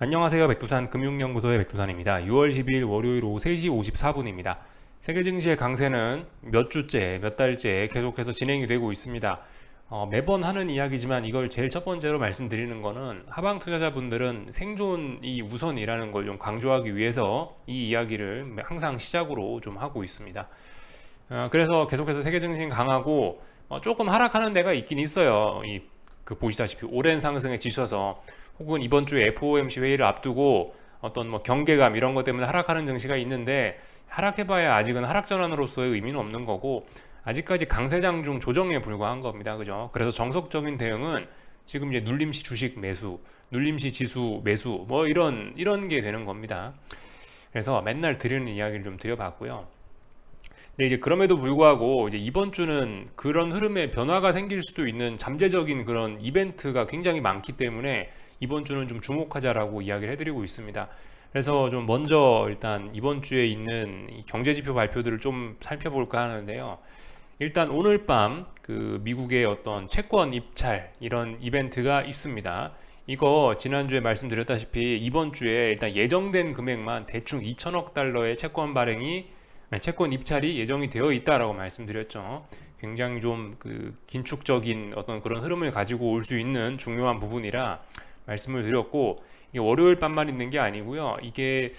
안녕하세요. 백두산 금융연구소의 백두산입니다. 6월 12일 월요일 오후 3시 54분입니다. 세계 증시의 강세는 몇 주째, 몇 달째 계속해서 진행이 되고 있습니다. 매번 하는 이야기지만 이걸 제일 첫 번째로 말씀드리는 거는 하방 투자자분들은 생존이 우선이라는 걸 좀 강조하기 위해서 이 이야기를 항상 시작으로 좀 하고 있습니다. 그래서 계속해서 세계 증시는 강하고 조금 하락하는 데가 있긴 있어요. 보시다시피 오랜 상승에 지쳐서 혹은 이번 주에 FOMC 회의를 앞두고 어떤 경계감 이런 것 때문에 하락하는 증시가 있는데 하락해봐야 아직은 하락 전환으로서의 의미는 없는 거고 아직까지 강세장 중 조정에 불과한 겁니다. 그죠? 그래서 정석적인 대응은 지금 이제 눌림시 주식 매수, 눌림시 지수 매수 이런 게 되는 겁니다. 그래서 맨날 드리는 이야기를 좀 드려봤고요. 근데 이제 그럼에도 불구하고 이제 이번 주는 그런 흐름에 변화가 생길 수도 있는 잠재적인 그런 이벤트가 굉장히 많기 때문에 이번 주는 좀 주목하자라고 이야기를 해드리고 있습니다. 그래서 좀 먼저 일단 이번 주에 있는 경제 지표 발표들을 좀 살펴볼까 하는데요. 일단 오늘 밤 그 미국의 어떤 채권 입찰 이런 이벤트가 있습니다. 이거 지난주에 말씀드렸다시피 이번 주에 일단 예정된 금액만 대충 2천억 달러의 채권 입찰이 예정이 되어 있다라고 말씀드렸죠. 굉장히 좀 그 긴축적인 어떤 그런 흐름을 가지고 올 수 있는 중요한 부분이라 말씀을 드렸고, 이게 월요일 밤만 있는 게 아니고요. 이게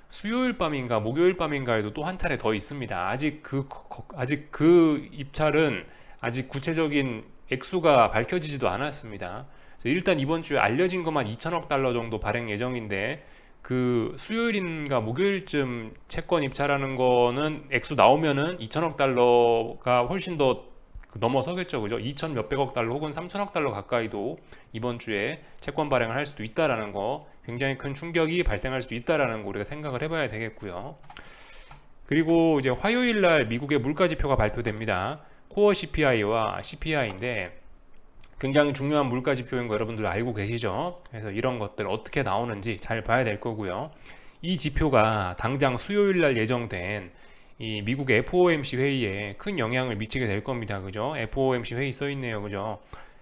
수요일 밤인가 목요일 밤인가에도 또 한 차례 더 있습니다. 아직 그 입찰은 아직 구체적인 액수가 밝혀지지도 않았습니다. 그래서 일단 이번 주에 알려진 것만 2천억 달러 정도 발행 예정인데 그 수요일인가 목요일쯤 채권 입찰하는 거는 액수 나오면은 2천억 달러가 훨씬 더 넘어서겠죠. 그죠? 2천 몇백억 달러 혹은 3천억 달러 가까이도 이번 주에 채권 발행을 할 수도 있다라는 거, 굉장히 큰 충격이 발생할 수도 있다라는 거 우리가 생각을 해봐야 되겠고요. 그리고 이제 화요일 날 미국의 물가 지표가 발표됩니다. 코어 CPI와 CPI인데 굉장히 중요한 물가 지표인 거 여러분들 알고 계시죠? 그래서 이런 것들 어떻게 나오는지 잘 봐야 될 거고요. 이 지표가 당장 수요일 날 예정된 이 미국의 FOMC 회의에 큰 영향을 미치게 될 겁니다. 그죠? FOMC 회의 써 있네요. 그죠?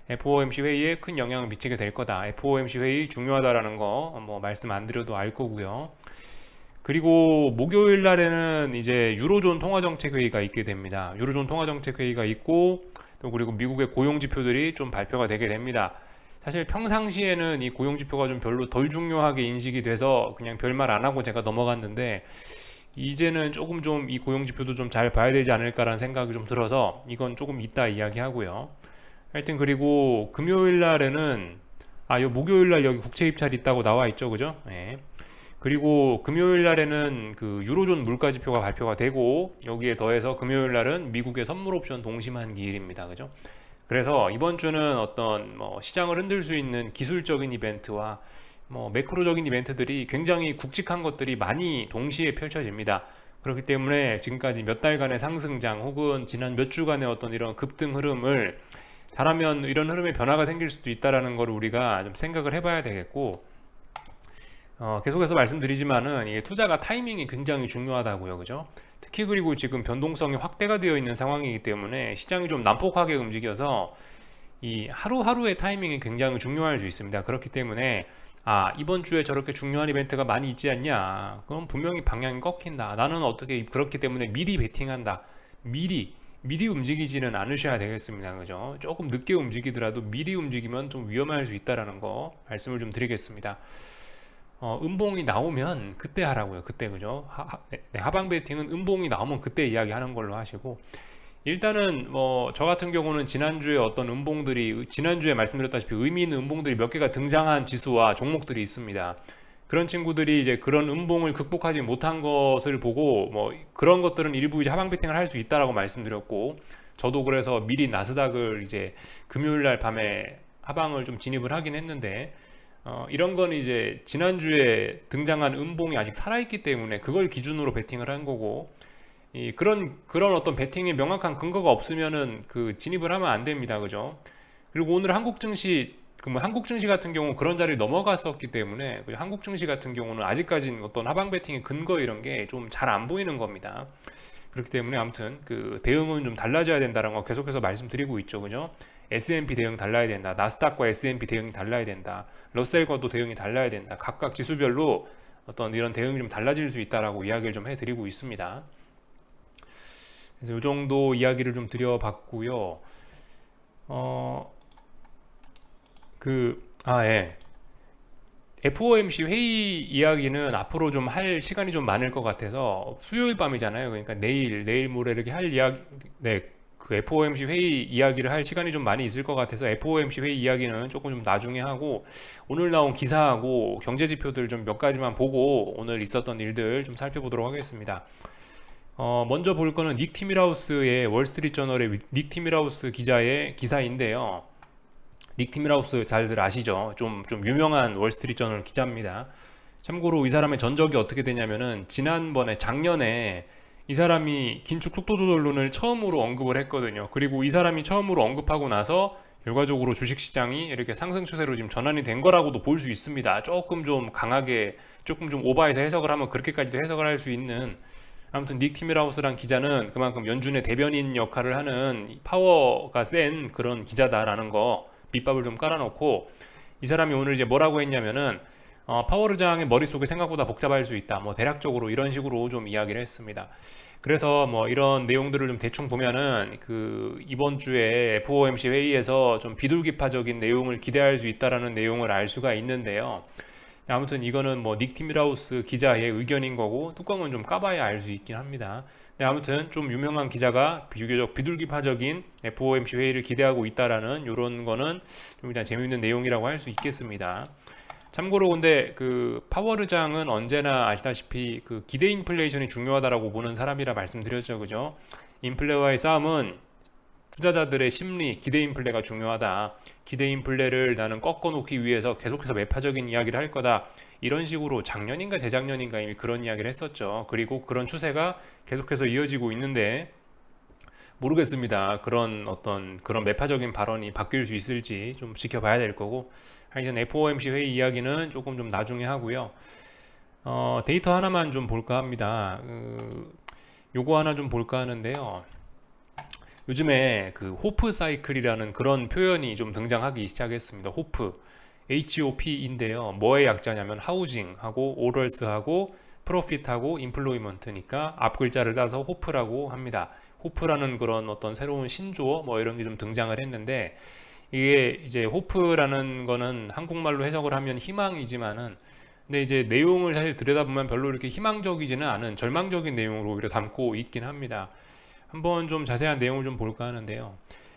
FOMC 회의에 큰 영향을 미치게 될 거다. FOMC 회의 중요하다라는 거 말씀 안 드려도 알 거고요. 그리고 목요일 날에는 이제 유로존 통화정책 회의가 있게 됩니다. 유로존 통화정책 회의가 있고 또 그리고 미국의 고용 지표들이 좀 발표가 되게 됩니다. 사실 평상시에는 이 고용 지표가 좀 별로 덜 중요하게 인식이 돼서 그냥 별말 안 하고 제가 넘어갔는데 이제는 조금 좀 이 고용 지표도 좀 잘 봐야 되지 않을까라는 생각이 좀 들어서 이건 조금 이따 이야기하고요. 하여튼 그리고 금요일 날에는 요 목요일 날 여기 국채 입찰이 있다고 나와 있죠. 그죠? 네. 그리고 금요일 날에는 그 유로존 물가 지표가 발표가 되고 여기에 더해서 금요일 날은 미국의 선물 옵션 동심한 기일입니다. 그죠? 그래서 이번 주는 어떤 시장을 흔들 수 있는 기술적인 이벤트와 매크로적인 이벤트들이 굉장히 굵직한 것들이 많이 동시에 펼쳐집니다. 그렇기 때문에 지금까지 몇 달간의 상승장 혹은 지난 몇 주간의 어떤 이런 급등 흐름을 잘하면 이런 흐름에 변화가 생길 수도 있다라는 걸 우리가 좀 생각을 해봐야 되겠고, 계속해서 말씀드리지만은 이게 투자가 타이밍이 굉장히 중요하다고요. 그죠? 특히 그리고 지금 변동성이 확대가 되어 있는 상황이기 때문에 시장이 좀 난폭하게 움직여서 이 하루하루의 타이밍이 굉장히 중요할 수 있습니다. 그렇기 때문에 이번 주에 저렇게 중요한 이벤트가 많이 있지 않냐? 그럼 분명히 방향이 꺾인다. 나는 어떻게 그렇기 때문에 미리 베팅한다. 미리 움직이지는 않으셔야 되겠습니다. 그죠? 조금 늦게 움직이더라도 미리 움직이면 좀 위험할 수 있다라는 거 말씀을 좀 드리겠습니다. 음봉이 나오면 그때 하라고요. 그때. 그죠? 하방 베팅은 음봉이 나오면 그때 이야기하는 걸로 하시고, 일단은 저 같은 경우는 지난주에 어떤 음봉들이 지난주에 말씀드렸다시피 의미 있는 음봉들이 몇 개가 등장한 지수와 종목들이 있습니다. 그런 친구들이 이제 그런 음봉을 극복하지 못한 것을 보고 그런 것들은 일부 이제 하방 베팅을 할 수 있다라고 말씀드렸고, 저도 그래서 미리 나스닥을 이제 금요일 날 밤에 하방을 좀 진입을 하긴 했는데, 이런 건 이제 지난주에 등장한 음봉이 아직 살아있기 때문에 그걸 기준으로 베팅을 한 거고, 그런 어떤 베팅의 명확한 근거가 없으면은 그 진입을 하면 안 됩니다. 그죠? 그리고 오늘 한국 증시 한국 증시 같은 경우 그런 자리를 넘어갔었기 때문에 한국 증시 같은 경우는 아직까지는 어떤 하방 베팅의 근거 이런 게 좀 잘 안 보이는 겁니다. 그렇기 때문에 아무튼 그 대응은 좀 달라져야 된다는 거 계속해서 말씀드리고 있죠. 그죠? S&P 대응 달라야 된다. 나스닥과 S&P 대응이 달라야 된다. 러셀과도 대응이 달라야 된다. 각각 지수별로 어떤 이런 대응이 좀 달라질 수 있다라고 이야기를 좀 해드리고 있습니다. 그래서 이 정도 이야기를 좀 드려봤고요. 예. FOMC 회의 이야기는 앞으로 좀 할 시간이 좀 많을 것 같아서 수요일 밤이잖아요. 그러니까 내일 모레 이렇게 할 이야기, 네, 그 FOMC 회의 이야기를 할 시간이 좀 많이 있을 것 같아서 FOMC 회의 이야기는 조금 좀 나중에 하고 오늘 나온 기사하고 경제 지표들 좀 몇 가지만 보고 오늘 있었던 일들 좀 살펴보도록 하겠습니다. 먼저 볼 거는 닉 티밀하우스의 월스트리트저널의 닉 티밀하우스 기자의 기사인데요. 닉 티밀하우스 잘들 아시죠? 좀 유명한 월스트리트저널 기자입니다. 참고로 이 사람의 전적이 어떻게 되냐면은 작년에 이 사람이 긴축 속도 조절론을 처음으로 언급을 했거든요. 그리고 이 사람이 처음으로 언급하고 나서 결과적으로 주식시장이 이렇게 상승 추세로 지금 전환이 된 거라고도 볼 수 있습니다. 조금 좀 강하게, 조금 좀 오버해서 해석을 하면 그렇게까지도 해석을 할 수 있는, 아무튼 닉 티밀하우스란 기자는 그만큼 연준의 대변인 역할을 하는 파워가 센 그런 기자다라는 거 밑밥을 좀 깔아놓고, 이 사람이 오늘 이제 뭐라고 했냐면은 파월 의장의 머릿속이 생각보다 복잡할 수 있다. 뭐 대략적으로 이런 식으로 좀 이야기를 했습니다. 그래서 뭐 이런 내용들을 좀 대충 보면은 그 이번 주에 FOMC 회의에서 좀 비둘기파적인 내용을 기대할 수 있다라는 내용을 알 수가 있는데요. 아무튼 이거는 뭐 닉 티밀하우스 기자의 의견인 거고 뚜껑은 좀 까봐야 알 수 있긴 합니다. 네, 아무튼 좀 유명한 기자가 비교적 비둘기파적인 FOMC 회의를 기대하고 있다라는 이런 거는 좀 일단 재미있는 내용이라고 할 수 있겠습니다. 참고로 근데 그 파월 의장은 언제나 아시다시피 그 기대 인플레이션이 중요하다라고 보는 사람이라 말씀드렸죠, 그죠? 인플레와의 싸움은 투자자들의 심리, 기대 인플레가 중요하다. 기대 인플레를 나는 꺾어놓기 위해서 계속해서 매파적인 이야기를 할 거다. 이런 식으로 작년인가 재작년인가 이미 그런 이야기를 했었죠. 그리고 그런 추세가 계속해서 이어지고 있는데 모르겠습니다. 그런 매파적인 발언이 바뀔 수 있을지 좀 지켜봐야 될 거고, 하여튼 FOMC 회의 이야기는 조금 좀 나중에 하고요. 데이터 하나만 좀 볼까 합니다. 요거 하나 좀 볼까 하는데요. 요즘에 그 호프 사이클이라는 그런 표현이 좀 등장하기 시작했습니다. 호프, HOP인데요. 뭐의 약자냐면 하우징하고 오럴스하고 프로핏하고 인플로이먼트니까 앞 글자를 따서 호프라고 합니다. 호프라는 그런 어떤 새로운 신조어 뭐 이런 게 좀 등장을 했는데, 이게 이제 호프라는 거는 한국말로 해석을 하면 희망이지만은, 근데 이제 내용을 사실 들여다보면 별로 이렇게 희망적이지는 않은 절망적인 내용으로 오히려 담고 있긴 합니다. 한번 좀 자세한 내용을 좀 볼까 하는데요.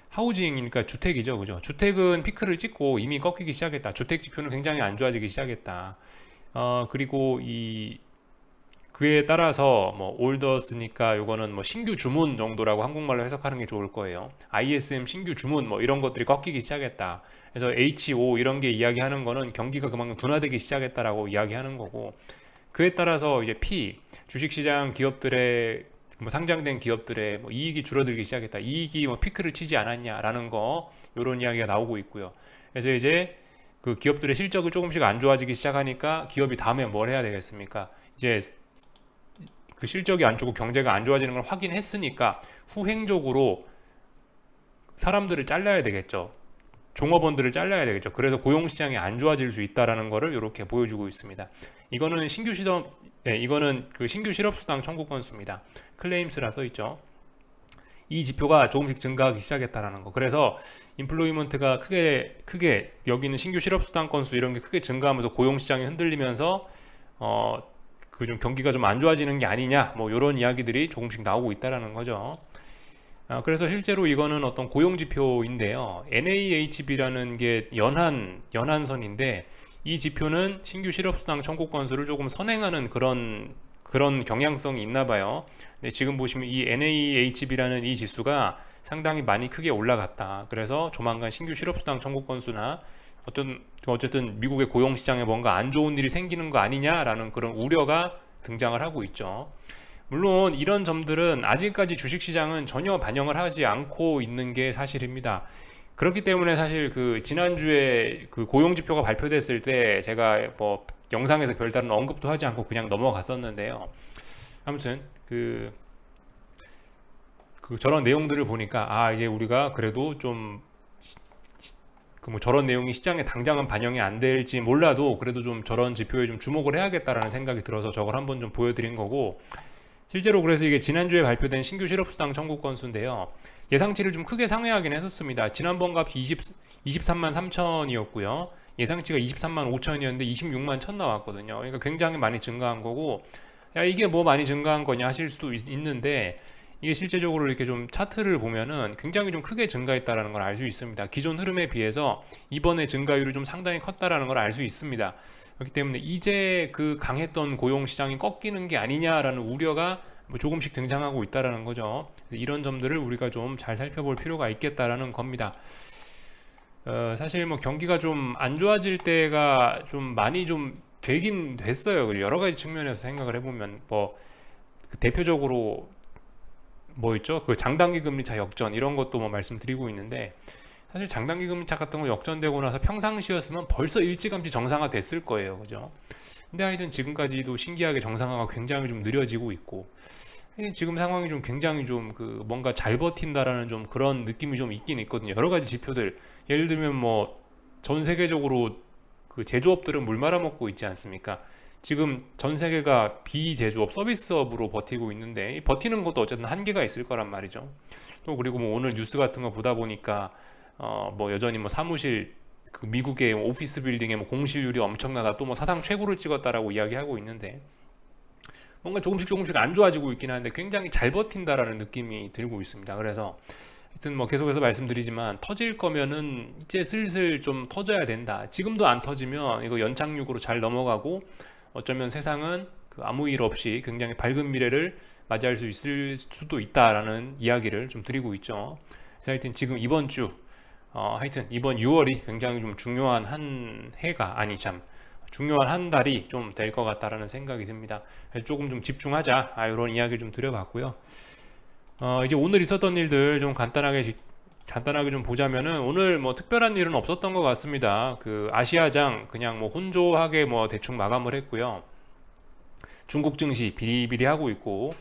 하우징이니까 주택이죠, 그죠? 주택은 피크를 찍고 이미 꺾이기 시작했다. 주택 지표는 굉장히 안 좋아지기 시작했다. 그리고 그에 따라서 뭐 올더스니까 요거는 뭐 신규 주문 정도라고 한국말로 해석하는 게 좋을 거예요. ISM 신규 주문 뭐 이런 것들이 꺾이기 시작했다. 그래서 HO 이런 게 이야기하는 거는 경기가 그만큼 둔화되기 시작했다라고 이야기하는 거고, 그에 따라서 이제 P 주식시장 기업들의 뭐 상장된 기업들의 뭐 이익이 줄어들기 시작했다. 이익이 뭐 피크를 치지 않았냐라는 거, 이런 이야기가 나오고 있고요. 그래서 이제 그 기업들의 실적이 조금씩 안 좋아지기 시작하니까 기업이 다음에 뭘 해야 되겠습니까? 이제 그 실적이 안 좋고 경제가 안 좋아지는 걸 확인했으니까 후행적으로 사람들을 잘라야 되겠죠. 종업원들을 잘라야 되겠죠. 그래서 고용시장이 안 좋아질 수 있다라는 거를 이렇게 보여주고 있습니다. 이거는 이거는 그 신규 실업수당 청구 건수입니다. 클레임스라 써 있죠. 이 지표가 조금씩 증가하기 시작했다라는 거. 그래서 인플로이먼트가 크게 여기는 신규 실업수당 건수 이런 게 크게 증가하면서 고용시장이 흔들리면서 그 좀 경기가 좀 안 좋아지는 게 아니냐, 뭐 이런 이야기들이 조금씩 나오고 있다라는 거죠. 그래서 실제로 이거는 어떤 고용 지표인데요. NAHB라는 게 연한선인데, 이 지표는 신규 실업수당 청구 건수를 조금 선행하는 그런 경향성이 있나 봐요. 근데 지금 보시면 이 NAHB라는 이 지수가 상당히 많이 크게 올라갔다. 그래서 조만간 신규 실업수당 청구 건수나 어쨌든 미국의 고용시장에 뭔가 안 좋은 일이 생기는 거 아니냐라는 그런 우려가 등장을 하고 있죠. 물론 이런 점들은 아직까지 주식시장은 전혀 반영을 하지 않고 있는 게 사실입니다. 그렇기 때문에 사실 그 지난주에 그 고용지표가 발표됐을 때 제가 뭐 영상에서 별다른 언급도 하지 않고 그냥 넘어갔었는데요. 아무튼 그 저런 내용들을 보니까 이제 우리가 그래도 좀 그 뭐 저런 내용이 시장에 당장은 반영이 안 될지 몰라도 그래도 좀 저런 지표에 좀 주목을 해야겠다라는 생각이 들어서 저걸 한번 좀 보여드린 거고, 실제로 그래서 이게 지난주에 발표된 신규 실업수당 청구 건수인데요. 예상치를 좀 크게 상회하긴 했었습니다. 지난번 값이 23만 3천이었고요. 예상치가 23만 5천이었는데 26만 1천 나왔거든요. 그러니까 굉장히 많이 증가한 거고, 야 이게 뭐 많이 증가한 거냐 하실 수도 있는데, 이게 실제적으로 이렇게 좀 차트를 보면은 굉장히 좀 크게 증가했다라는 걸 알 수 있습니다. 기존 흐름에 비해서 이번에 증가율이 좀 상당히 컸다라는 걸 알 수 있습니다. 그렇기 때문에 이제 그 강했던 고용 시장이 꺾이는 게 아니냐라는 우려가 뭐 조금씩 등장하고 있다라는 거죠. 이런 점들을 우리가 좀 잘 살펴볼 필요가 있겠다라는 겁니다. 사실 뭐 경기가 좀 안 좋아질 때가 좀 많이 좀 되긴 됐어요. 여러 가지 측면에서 생각을 해보면 뭐 대표적으로 뭐 있죠? 그 장단기 금리차 역전 이런 것도 뭐 말씀드리고 있는데, 사실 장단기 금리차 같은 거 역전되고 나서 평상시였으면 벌써 일찌감치 정상화 됐을 거예요. 그죠? 근데 하여튼 지금까지도 신기하게 정상화가 굉장히 좀 느려지고 있고, 지금 상황이 좀 굉장히 좀 그 뭔가 잘 버틴다라는 좀 그런 느낌이 좀 있긴 있거든요. 여러 가지 지표들, 예를 들면 뭐 전 세계적으로 그 제조업들은 물 말아먹고 있지 않습니까? 지금 전 세계가 비제조업 서비스업으로 버티고 있는데, 이 버티는 것도 어쨌든 한계가 있을 거란 말이죠. 또 그리고 뭐 오늘 뉴스 같은 거 보다 보니까 뭐 여전히 뭐 사무실 그 미국의 오피스 빌딩의 뭐 공실률이 엄청나다, 또 뭐 사상 최고를 찍었다라고 이야기하고 있는데, 뭔가 조금씩 안 좋아지고 있긴 한데 굉장히 잘 버틴다라는 느낌이 들고 있습니다. 그래서 하여튼 뭐 계속해서 말씀드리지만 터질 거면은 이제 슬슬 좀 터져야 된다. 지금도 안 터지면 이거 연착륙으로 잘 넘어가고 어쩌면 세상은 그 아무 일 없이 굉장히 밝은 미래를 맞이할 수 있을 수도 있다라는 이야기를 좀 드리고 있죠. 그래서 하여튼 지금 이번 주 하여튼 이번 6월이 굉장히 좀 중요한 한 해가 아니 참 중요한 한 달이 좀 될 것 같다라는 생각이 듭니다. 그래서 조금 좀 집중하자, 이런 이야기를 좀 드려봤고요. 이제 오늘 있었던 일들 좀 간단하게 좀 보자면은, 오늘 뭐 특별한 일은 없었던 것 같습니다. 그 아시아장 그냥 뭐 혼조하게 뭐 대충 마감을 했고요. 중국 증시 비리비리 하고 있고,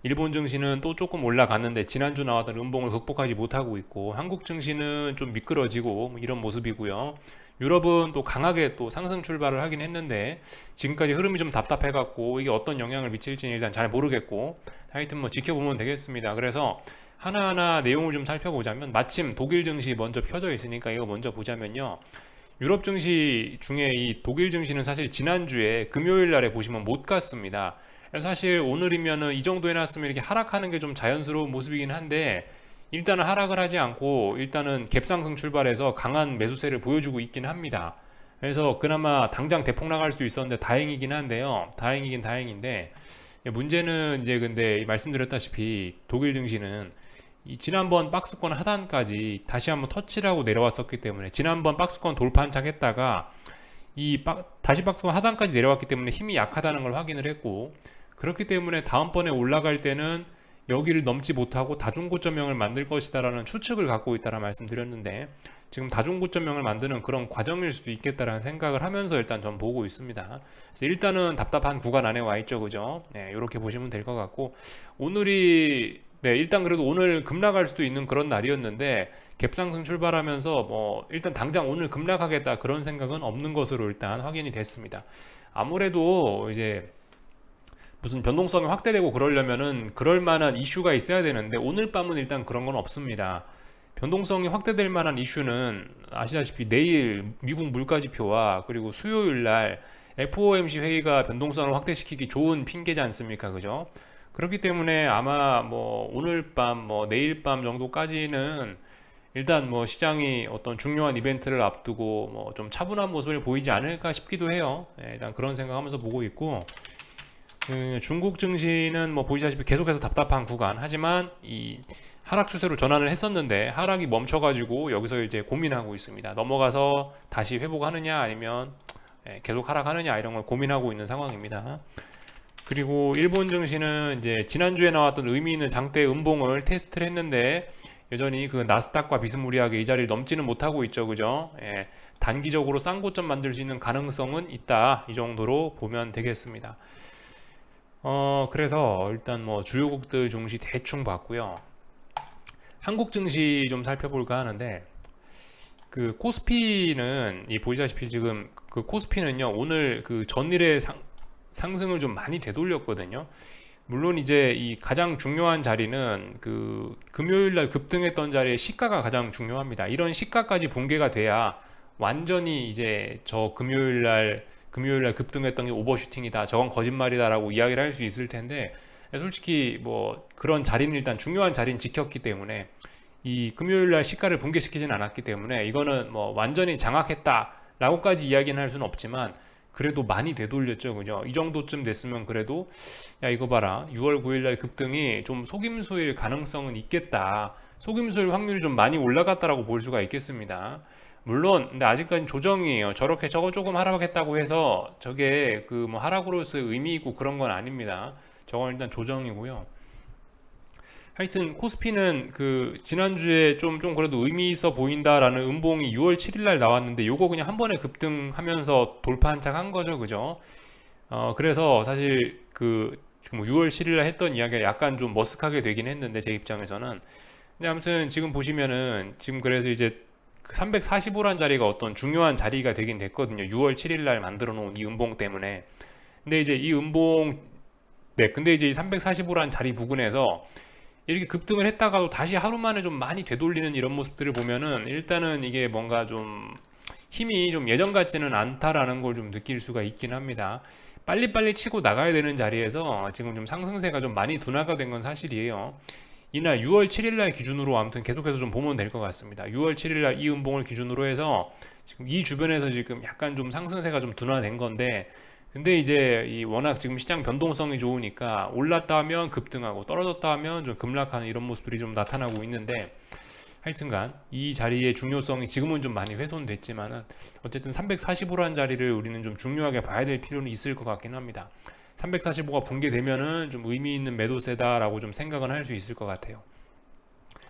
일본 증시는 또 조금 올라갔는데 지난주 나왔던 음봉을 극복하지 못하고 있고, 한국 증시는 좀 미끄러지고 뭐 이런 모습이고요. 유럽은 또 강하게 또 상승 출발을 하긴 했는데 지금까지 흐름이 좀 답답해 갖고 이게 어떤 영향을 미칠지는 일단 잘 모르겠고, 하여튼 뭐 지켜보면 되겠습니다. 그래서 하나하나 내용을 좀 살펴보자면, 마침 독일 증시 먼저 펴져 있으니까 이거 먼저 보자면요. 유럽 증시 중에 이 독일 증시는 사실 지난주에 금요일 날에 보시면 못 갔습니다. 사실 오늘이면은 이 정도 해놨으면 이렇게 하락하는 게 좀 자연스러운 모습이긴 한데, 일단은 하락을 하지 않고 일단은 갭상승 출발해서 강한 매수세를 보여주고 있긴 합니다. 그래서 그나마 당장 대폭 나갈 수 있었는데 다행이긴 한데요. 다행이긴 다행인데, 문제는 이제 근데 말씀드렸다시피 독일 증시는 이 지난번 박스권 하단까지 다시 한번 터치를 하고 내려왔었기 때문에, 지난번 박스권 돌파한착 했다가 다시 박스권 하단까지 내려왔기 때문에 힘이 약하다는 걸 확인을 했고, 그렇기 때문에 다음번에 올라갈 때는 여기를 넘지 못하고 다중고점형을 만들 것이다라는 추측을 갖고 있다라 말씀드렸는데, 지금 다중고점형을 만드는 그런 과정일 수도 있겠다라는 생각을 하면서 일단 전 보고 있습니다. 그래서 일단은 답답한 구간 안에 와 있죠, 그죠? 네, 이렇게 보시면 될 것 같고, 오늘이 일단 그래도 오늘 급락할 수도 있는 그런 날이었는데, 갭상승 출발하면서 뭐 일단 당장 오늘 급락하겠다 그런 생각은 없는 것으로 일단 확인이 됐습니다. 아무래도 이제 무슨 변동성이 확대되고 그러려면은 그럴 만한 이슈가 있어야 되는데, 오늘 밤은 일단 그런 건 없습니다. 변동성이 확대될 만한 이슈는 아시다시피 내일 미국 물가지표와 그리고 수요일 날 FOMC 회의가 변동성을 확대시키기 좋은 핑계지 않습니까? 그죠? 그렇기 때문에 아마 뭐 오늘 밤 뭐 내일 밤 정도까지는 일단 뭐 시장이 어떤 중요한 이벤트를 앞두고 뭐 좀 차분한 모습을 보이지 않을까 싶기도 해요. 일단 그런 생각하면서 보고 있고, 중국 증시는 뭐 보시다시피 계속해서 답답한 구간, 하지만 이 하락 추세로 전환을 했었는데 하락이 멈춰가지고 여기서 이제 고민하고 있습니다. 넘어가서 다시 회복하느냐 아니면 계속 하락하느냐, 이런 걸 고민하고 있는 상황입니다. 그리고 일본 증시는 이제 지난주에 나왔던 의미 있는 장대 음봉을 테스트를 했는데 여전히 그 나스닥과 비스무리하게 이 자리를 넘지는 못하고 있죠, 그죠? 단기적으로 쌍고점 만들 수 있는 가능성은 있다, 이 정도로 보면 되겠습니다. 그래서 일단 뭐 주요국들 증시 대충 봤고요. 한국 증시 좀 살펴볼까 하는데, 그 코스피는 보시다시피 지금 그 코스피는요 오늘 그 전일의 상승을 좀 많이 되돌렸거든요. 물론 이제 이 가장 중요한 자리는 그 금요일 날 급등했던 자리의 시가가 가장 중요합니다. 이런 시가까지 붕괴가 돼야 완전히 이제 저 금요일 날 급등했던 게 오버슈팅이다, 저건 거짓말이다라고 이야기를 할 수 있을 텐데, 솔직히 뭐 그런 자리는 일단 중요한 자리는 지켰기 때문에, 이 금요일 날 시가를 붕괴시키진 않았기 때문에 이거는 뭐 완전히 장악했다라고까지 이야기는 할 수는 없지만 그래도 많이 되돌렸죠, 그죠? 이 정도쯤 됐으면 그래도 야 이거 봐라, 6월 9일 날 급등이 좀 속임수일 가능성은 있겠다, 속임수일 확률이 좀 많이 올라갔다라고 볼 수가 있겠습니다. 물론 근데 아직까지 조정이에요. 저렇게 저거 조금 하락했다고 해서 저게 그 뭐 하락으로서의 의미 있고 그런 건 아닙니다. 저건 일단 조정이고요. 하여튼 코스피는 그 지난주에 좀 그래도 의미 있어 보인다라는 음봉이 6월 7일 날 나왔는데 요거 그냥 한 번에 급등하면서 돌파 한착 한 거죠, 그죠? 그래서 사실 그 6월 7일 날 했던 이야기가 약간 좀 머쓱하게 되긴 했는데 제 입장에서는. 근데 아무튼 지금 보시면은 지금 그래서 이제 345란 자리가 어떤 중요한 자리가 되긴 됐거든요. 6월 7일 날 만들어 놓은 이 음봉 때문에. 근데 이제 이 음봉, 네, 근데 이제 이 345란 자리 부근에서 이렇게 급등을 했다가도 다시 하루 만에 좀 많이 되돌리는 이런 모습들을 보면은 일단은 이게 뭔가 좀 힘이 좀 예전 같지는 않다라는 걸 좀 느낄 수가 있긴 합니다. 빨리빨리 치고 나가야 되는 자리에서 지금 좀 상승세가 좀 많이 둔화가 된 건 사실이에요. 이날 6월 7일 날 기준으로 아무튼 계속해서 좀 보면 될 것 같습니다. 6월 7일 날 이 음봉을 기준으로 해서 지금 이 주변에서 지금 약간 좀 상승세가 좀 둔화된 건데, 근데 이제 이 워낙 지금 시장 변동성이 좋으니까 올랐다 하면 급등하고 떨어졌다 하면 좀 급락하는 이런 모습들이 좀 나타나고 있는데, 하여튼간 이 자리의 중요성이 지금은 좀 많이 훼손됐지만은 어쨌든 345라는 자리를 우리는 좀 중요하게 봐야 될 필요는 있을 것 같긴 합니다. 345가 붕괴되면은 좀 의미 있는 매도세다라고 좀 생각은 할 수 있을 것 같아요.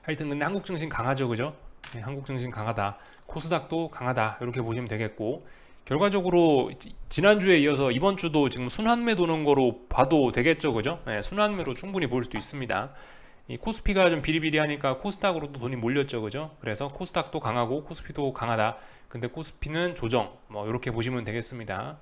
하여튼 근데 한국 증시 강하죠, 그죠? 네, 한국 증시 강하다. 코스닥도 강하다. 이렇게 보시면 되겠고, 결과적으로 지난주에 이어서 이번 주도 지금 순환매 도는 거로 봐도 되겠죠, 그죠? 네, 순환매로 충분히 볼 수도 있습니다. 이 코스피가 좀 비리비리하니까 코스닥으로도 돈이 몰렸죠, 그죠? 그래서 코스닥도 강하고 코스피도 강하다. 근데 코스피는 조정, 뭐 이렇게 보시면 되겠습니다.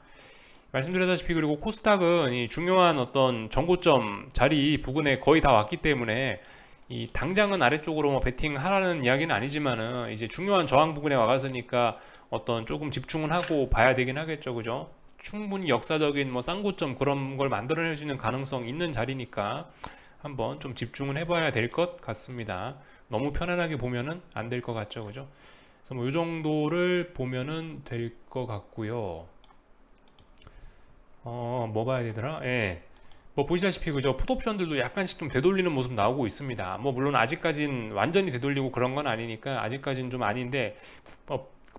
말씀드렸다시피 그리고 코스닥은 이 중요한 어떤 정고점 자리 부근에 거의 다 왔기 때문에 이 당장은 아래쪽으로 뭐 베팅하라는 이야기는 아니지만은 이제 중요한 저항 부근에 와갔으니까 어떤 조금 집중은 하고 봐야 되긴 하겠죠, 그죠? 충분히 역사적인 뭐 쌍고점 그런 걸 만들어낼 수 있는 가능성 있는 자리니까 한번 좀 집중은 해봐야 될 것 같습니다. 너무 편안하게 보면은 안 될 것 같죠, 그죠? 그래서 뭐 이 정도를 보면은 될 것 같고요. 뭐 봐야 되더라? 예. 뭐 보시다시피 그죠? 풋옵션들도 약간씩 좀 되돌리는 모습 나오고 있습니다. 뭐 물론 아직까진 완전히 되돌리고 그런 건 아니니까 아직까진 좀 아닌데,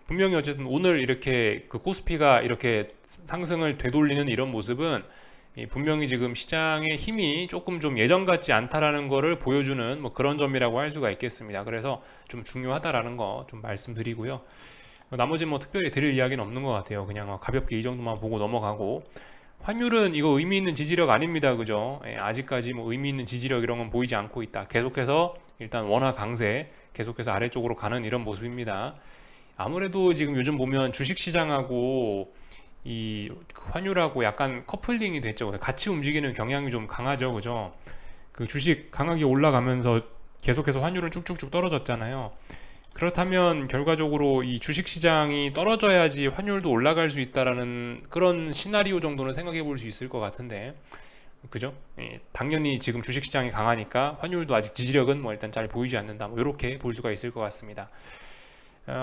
분명히 어쨌든 오늘 이렇게 그 코스피가 이렇게 상승을 되돌리는 이런 모습은 분명히 지금 시장의 힘이 조금 좀 예전 같지 않다라는 거를 보여주는 뭐 그런 점이라고 할 수가 있겠습니다. 그래서 좀 중요하다라는 거 좀 말씀드리고요. 나머지 뭐 특별히 드릴 이야기는 없는 것 같아요. 그냥 가볍게 이 정도만 보고 넘어가고, 환율은 이거 의미 있는 지지력 아닙니다, 그죠? 아직까지 뭐 의미 있는 지지력 이런 건 보이지 않고 있다. 계속해서 일단 원화 강세, 계속해서 아래쪽으로 가는 이런 모습입니다. 아무래도 지금 요즘 보면 주식시장하고 이 환율하고 약간 커플링이 됐죠. 같이 움직이는 경향이 좀 강하죠, 그죠? 그 주식 강하게 올라가면서 계속해서 환율은 쭉쭉쭉 떨어졌잖아요. 그렇다면 결과적으로 이 주식시장이 떨어져야지 환율도 올라갈 수 있다라는 그런 시나리오 정도는 생각해 볼 수 있을 것 같은데, 그죠? 당연히 지금 주식시장이 강하니까 환율도 아직 지지력은 뭐 일단 잘 보이지 않는다, 뭐 이렇게 볼 수가 있을 것 같습니다.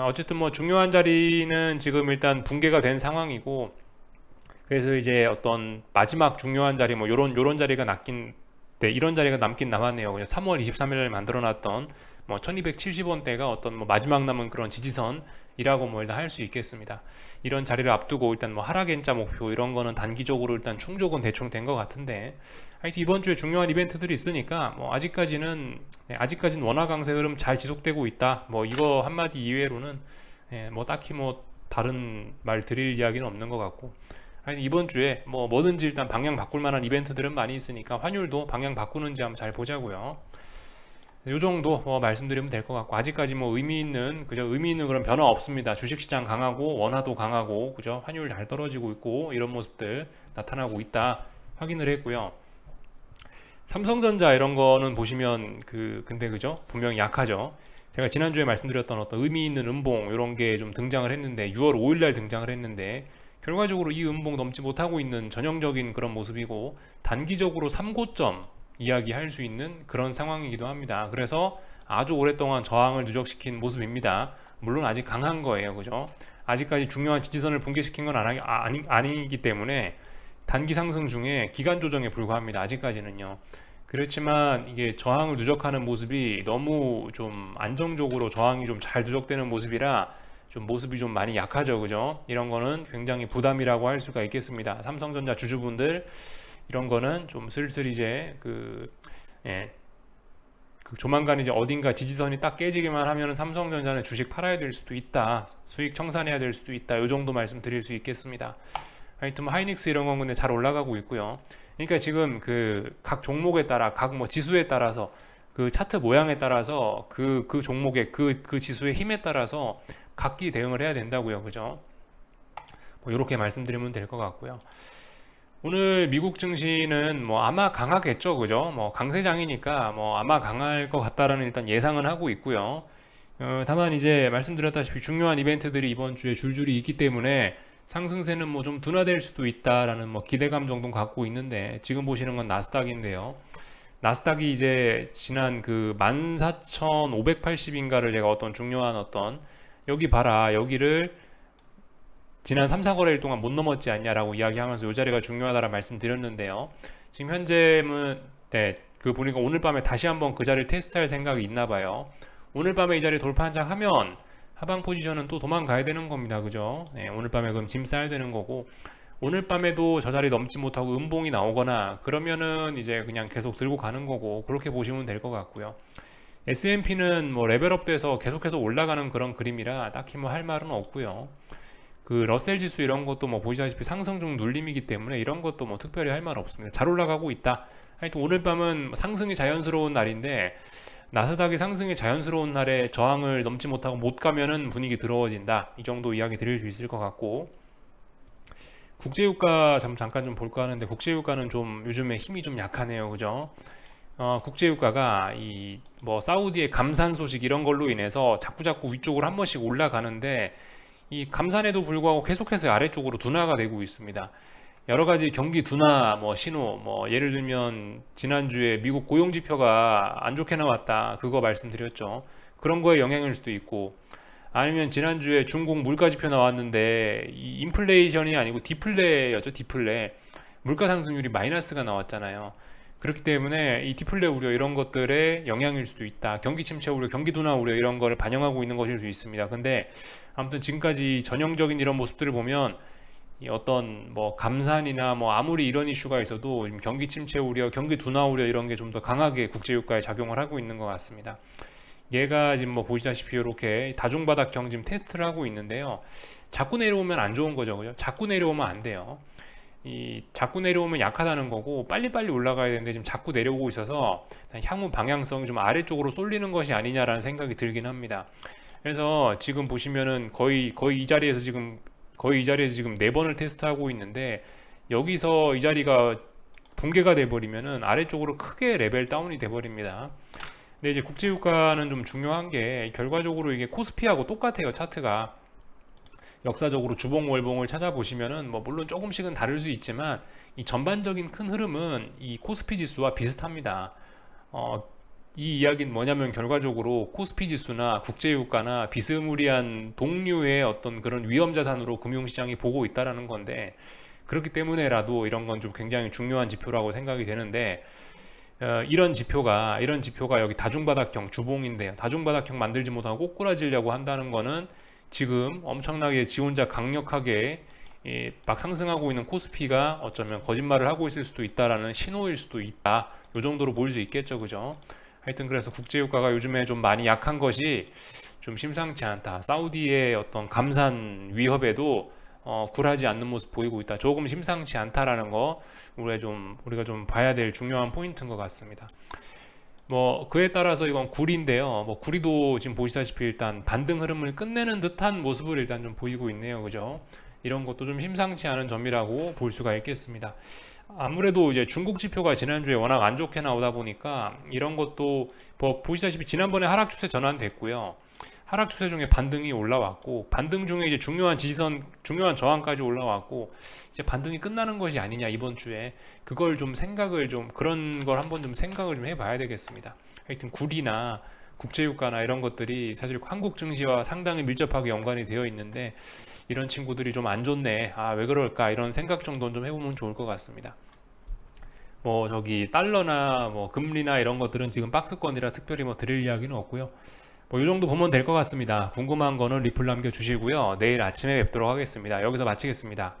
어쨌든 뭐 중요한 자리는 지금 일단 붕괴가 된 상황이고, 그래서 이제 어떤 마지막 중요한 자리 뭐 요런 자리가 남긴, 네, 이런 자리가 남긴 남았네요. 그냥 3월 23일에 만들어놨던 뭐 1270원대가 어떤 뭐 마지막 남은 그런 지지선이라고 뭐 일단 할 수 있겠습니다. 이런 자리를 앞두고 일단 뭐 하락 N자 목표 이런 거는 단기적으로 일단 충족은 대충 된 것 같은데, 하여튼 이번 주에 중요한 이벤트들이 있으니까 뭐 아직까지는 원화 강세 흐름 잘 지속되고 있다, 뭐 이거 한마디 이외로는 뭐 딱히 뭐 다른 말 드릴 이야기는 없는 것 같고, 하여튼 이번 주에 뭐 뭐든지 일단 방향 바꿀 만한 이벤트들은 많이 있으니까 환율도 방향 바꾸는지 한번 잘 보자고요. 요 정도 말씀드리면 될 것 같고, 아직까지 뭐 의미 있는 그런 변화 없습니다. 주식시장 강하고 원화도 강하고 그죠? 환율 잘 떨어지고 있고 이런 모습들 나타나고 있다 확인을 했고요. 삼성전자 이런 거는 보시면 근데 그죠? 분명히 약하죠. 제가 지난주에 말씀드렸던 어떤 의미 있는 음봉 이런 게 좀 등장을 했는데 6월 5일 날 등장을 했는데 결과적으로 이 음봉 넘지 못하고 있는 전형적인 그런 모습이고 단기적으로 3고점 이야기할 수 있는 그런 상황이기도 합니다. 그래서 아주 오랫동안 저항을 누적시킨 모습입니다. 물론 아직 강한 거예요. 그죠? 아직까지 중요한 지지선을 붕괴시킨 건 아니기 때문에 단기 상승 중에 기간 조정에 불과합니다. 아직까지는요. 그렇지만 이게 저항을 누적하는 모습이 너무 좀 안정적으로 저항이 좀 잘 누적되는 모습이라 좀 모습이 좀 많이 약하죠. 그죠? 이런 거는 굉장히 부담이라고 할 수가 있겠습니다. 삼성전자 주주분들 이런 거는 좀 슬슬 이제 예, 조만간 이제 어딘가 지지선이 딱 깨지기만 하면 삼성전자는 주식 팔아야 될 수도 있다. 수익 청산해야 될 수도 있다. 이 정도 말씀드릴 수 있겠습니다. 하여튼 뭐 하이닉스 이런 건 근데 잘 올라가고 있고요. 그러니까 지금 각 종목에 따라 각 뭐 지수에 따라서 그 차트 모양에 따라서 그 종목의 그 지수의 힘에 따라서 각기 대응을 해야 된다고요. 그죠? 뭐 이렇게 말씀드리면 될 것 같고요. 오늘 미국 증시는 뭐 아마 강하겠죠. 그죠? 뭐 강세장이니까 뭐 아마 강할 것 같다라는 일단 예상은 하고 있고요. 다만 이제 말씀드렸다시피 중요한 이벤트들이 이번 주에 줄줄이 있기 때문에 상승세는 뭐 좀 둔화될 수도 있다라는 뭐 기대감 정도 갖고 있는데 지금 보시는 건 나스닥인데요. 나스닥이 이제 지난 14,580인가를 제가 어떤 중요한 여기 봐라 여기를 지난 3, 4거래일 동안 못 넘었지 않냐라고 이야기하면서 이 자리가 중요하다라 말씀드렸는데요. 지금 현재는 보니까 오늘 밤에 다시 한번 그 자리를 테스트할 생각이 있나 봐요. 오늘 밤에 이 자리 돌파 한 장 하면 하방 포지션은 또 도망가야 되는 겁니다. 그죠? 네, 오늘 밤에 그럼 짐 싸야 되는 거고 오늘 밤에도 저 자리 넘지 못하고 음봉이 나오거나 그러면은 이제 그냥 계속 들고 가는 거고 그렇게 보시면 될 것 같고요. S&P는 뭐 레벨업 돼서 계속해서 올라가는 그런 그림이라 딱히 뭐 할 말은 없고요. 러셀 지수 이런 것도 뭐 보시다시피 상승 중 눌림이기 때문에 이런 것도 뭐 특별히 할 말 없습니다. 잘 올라가고 있다. 하여튼 오늘 밤은 상승이 자연스러운 날인데 나스닥이 상승이 자연스러운 날에 저항을 넘지 못하고 못 가면은 분위기 더러워진다. 이 정도 이야기 드릴 수 있을 것 같고 국제유가 잠깐 좀 볼까 하는데 국제유가는 좀 요즘에 힘이 좀 약하네요. 그죠? 국제유가가 뭐 사우디의 감산 소식 이런 걸로 인해서 자꾸 위쪽으로 한 번씩 올라가는데 이 감산에도 불구하고 계속해서 아래쪽으로 둔화가 되고 있습니다. 여러 가지 경기 둔화 뭐 신호 뭐 예를 들면 지난주에 미국 고용 지표가 안 좋게 나왔다 그거 말씀드렸죠. 그런 거에 영향일 수도 있고 아니면 지난주에 중국 물가 지표 나왔는데 이 인플레이션이 아니고 디플레였죠. 디플레 물가 상승률이 마이너스가 나왔잖아요. 그렇기 때문에 이 디플레 우려 이런 것들의 영향일 수도 있다. 경기 침체 우려, 경기 둔화 우려 이런 거를 반영하고 있는 것일 수 있습니다. 근데 아무튼 지금까지 전형적인 이런 모습들을 보면 이 어떤 뭐 감산이나 뭐 아무리 이런 이슈가 있어도 경기 침체 우려, 경기 둔화 우려 이런 게 좀 더 강하게 국제유가에 작용을 하고 있는 것 같습니다. 얘가 지금 뭐 보시다시피 이렇게 다중바닥형 지금 테스트를 하고 있는데요. 자꾸 내려오면 안 좋은 거죠. 그죠? 자꾸 내려오면 안 돼요. 자꾸 내려오면 약하다는 거고 빨리빨리 올라가야 되는데 지금 자꾸 내려오고 있어서 향후 방향성이 좀 아래쪽으로 쏠리는 것이 아니냐라는 생각이 들긴 합니다. 그래서 지금 보시면은 거의 이 자리에서 지금 4번을 테스트하고 있는데 여기서 이 자리가 붕괴가 돼버리면은 아래쪽으로 크게 레벨 다운이 돼버립니다. 근데 이제 국제유가는 좀 중요한 게 결과적으로 이게 코스피하고 똑같아요. 차트가 역사적으로 주봉 월봉을 찾아보시면은 뭐 물론 조금씩은 다를 수 있지만 이 전반적인 큰 흐름은 이 코스피 지수와 비슷합니다. 이 이야기는 뭐냐면 결과적으로 코스피 지수나 국제유가나 비스무리한 동류의 어떤 그런 위험 자산으로 금융시장이 보고 있다라는 건데 그렇기 때문에라도 이런 건 좀 굉장히 중요한 지표라고 생각이 되는데 이런 지표가 여기 다중바닥형 주봉인데요. 다중바닥형 만들지 못하고 꼬꾸라지려고 한다는 거는 지금 엄청나게 지 혼자 강력하게 막 상승하고 있는 코스피가 어쩌면 거짓말을 하고 있을 수도 있다라는 신호일 수도 있다. 이 정도로 볼 수 있겠죠, 그죠? 하여튼 그래서 국제유가가 요즘에 좀 많이 약한 것이 좀 심상치 않다. 사우디의 어떤 감산 위협에도 굴하지 않는 모습 보이고 있다. 조금 심상치 않다라는 거 우리가 좀 봐야 될 중요한 포인트인 것 같습니다. 뭐 그에 따라서 이건 구리인데요. 뭐 구리도 지금 보시다시피 일단 반등 흐름을 끝내는 듯한 모습을 일단 좀 보이고 있네요. 그죠? 이런 것도 좀 심상치 않은 점이라고 볼 수가 있겠습니다. 아무래도 이제 중국 지표가 지난주에 워낙 안 좋게 나오다 보니까 이런 것도 뭐 보시다시피 지난번에 하락 추세 전환됐고요. 하락 추세 중에 반등이 올라왔고 반등 중에 이제 중요한 지지선, 중요한 저항까지 올라왔고 이제 반등이 끝나는 것이 아니냐 이번 주에 그걸 좀 생각을 좀 그런 걸 한번 좀 생각을 좀 해봐야 되겠습니다. 하여튼 구리나 국제유가나 이런 것들이 사실 한국 증시와 상당히 밀접하게 연관이 되어 있는데 이런 친구들이 좀 안 좋네. 아, 왜 그럴까? 이런 생각 정도는 좀 해보면 좋을 것 같습니다. 뭐 저기 달러나 뭐 금리나 이런 것들은 지금 박스권이라 특별히 뭐 드릴 이야기는 없고요. 뭐 이 정도 보면 될 것 같습니다. 궁금한 거는 리플 남겨주시고요. 내일 아침에 뵙도록 하겠습니다. 여기서 마치겠습니다.